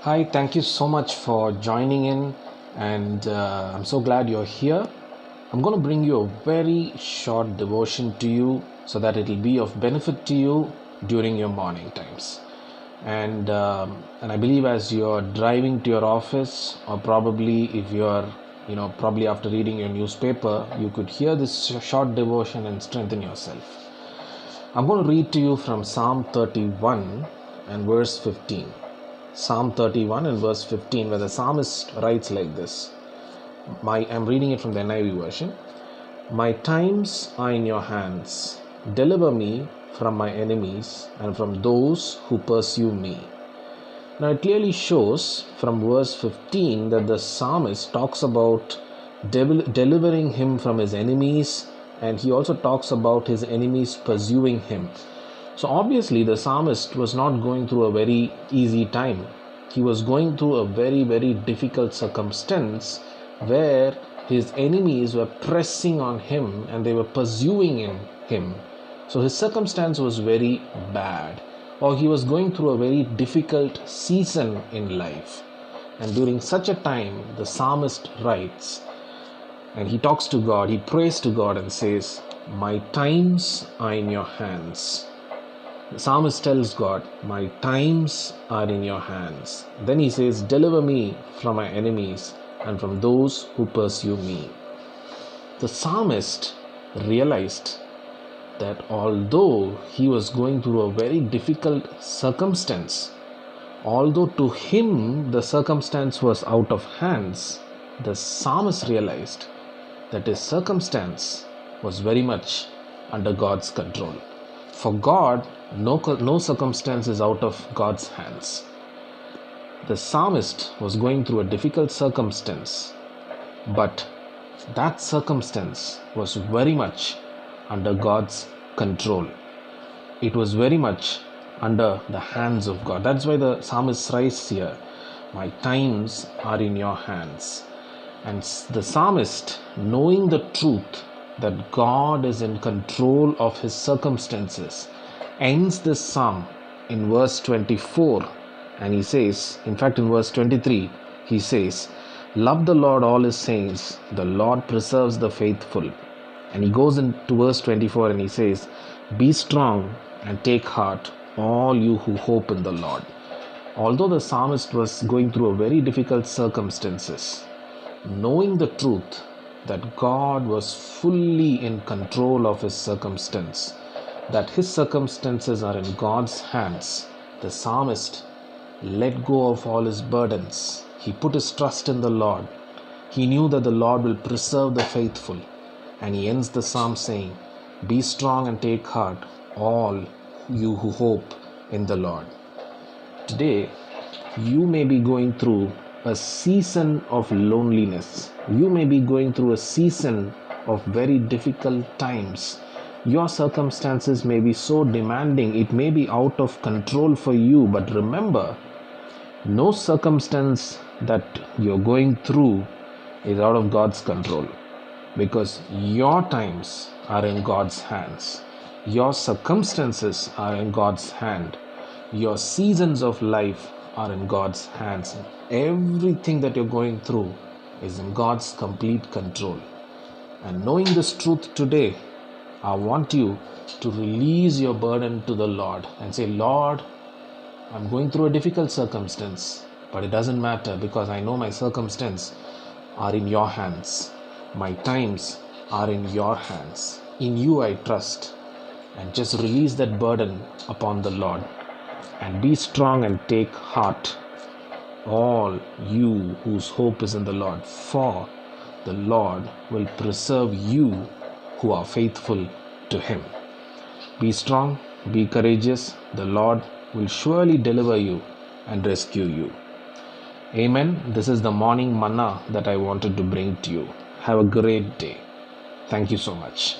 Hi, thank you so much for joining in, and I'm so glad you're here. I'm going to bring you a very short devotion to you so that it'll be of benefit to you during your morning times. And I believe as you're driving to your office, or probably if you're probably after reading your newspaper, you could hear this short devotion and strengthen yourself. I'm going to read to you from Psalm 31 and verse 15. Psalm 31 and verse 15, where the psalmist writes like this. I'm reading it from the NIV version. My times are in your hands. Deliver me from my enemies and from those who pursue me. Now it clearly shows from verse 15 that the psalmist talks about delivering him from his enemies, and he also talks about his enemies pursuing him. So obviously the psalmist was not going through a very easy time. He was going through a very, very difficult circumstance where his enemies were pressing on him and they were pursuing him. So his circumstance was very bad, or he was going through a very difficult season in life. And during such a time, the psalmist writes, and he talks to God, he prays to God and says, my times are in your hands. The psalmist tells God, my times are in your hands. Then he says, deliver me from my enemies and from those who pursue me. The psalmist realized that although he was going through a very difficult circumstance, although to him the circumstance was out of hands, the psalmist realized that his circumstance was very much under God's control. For God, no circumstance is out of God's hands. The psalmist was going through a difficult circumstance, but that circumstance was very much under God's control. It was very much under the hands of God. That's why the psalmist writes here, my times are in your hands. And the psalmist, knowing the truth that God is in control of his circumstances, ends this psalm in verse 24, and he says, in fact in verse 23, he says, love the Lord all his saints, the Lord preserves the faithful. And he goes into verse 24 and he says, be strong and take heart, all you who hope in the Lord. Although the psalmist was going through a very difficult circumstances, knowing the truth that God was fully in control of his circumstance, that his circumstances are in God's hands, the psalmist let go of all his burdens. He put his trust in the Lord. He knew that the Lord will preserve the faithful. And he ends the psalm saying, be strong and take heart, all you who hope in the Lord. Today, you may be going through a season of loneliness. You may be going through a season of very difficult times. Your circumstances may be so demanding, it may be out of control for you, but remember, no circumstance that you're going through is out of God's control, because your times are in God's hands. Your circumstances are in God's hand. Your seasons of life are in God's hands. Everything that you're going through is in God's complete control. And knowing this truth today, I want you to release your burden to the Lord and say, Lord, I'm going through a difficult circumstance, but it doesn't matter because I know my circumstance are in your hands. My times are in your hands. In you I trust. And just release that burden upon the Lord. And be strong and take heart, all you whose hope is in the Lord, for the Lord will preserve you who are faithful to him. Be strong, be courageous. The Lord will surely deliver you and rescue you. Amen. This is the morning manna that I wanted to bring to you. Have a great day. Thank you so much.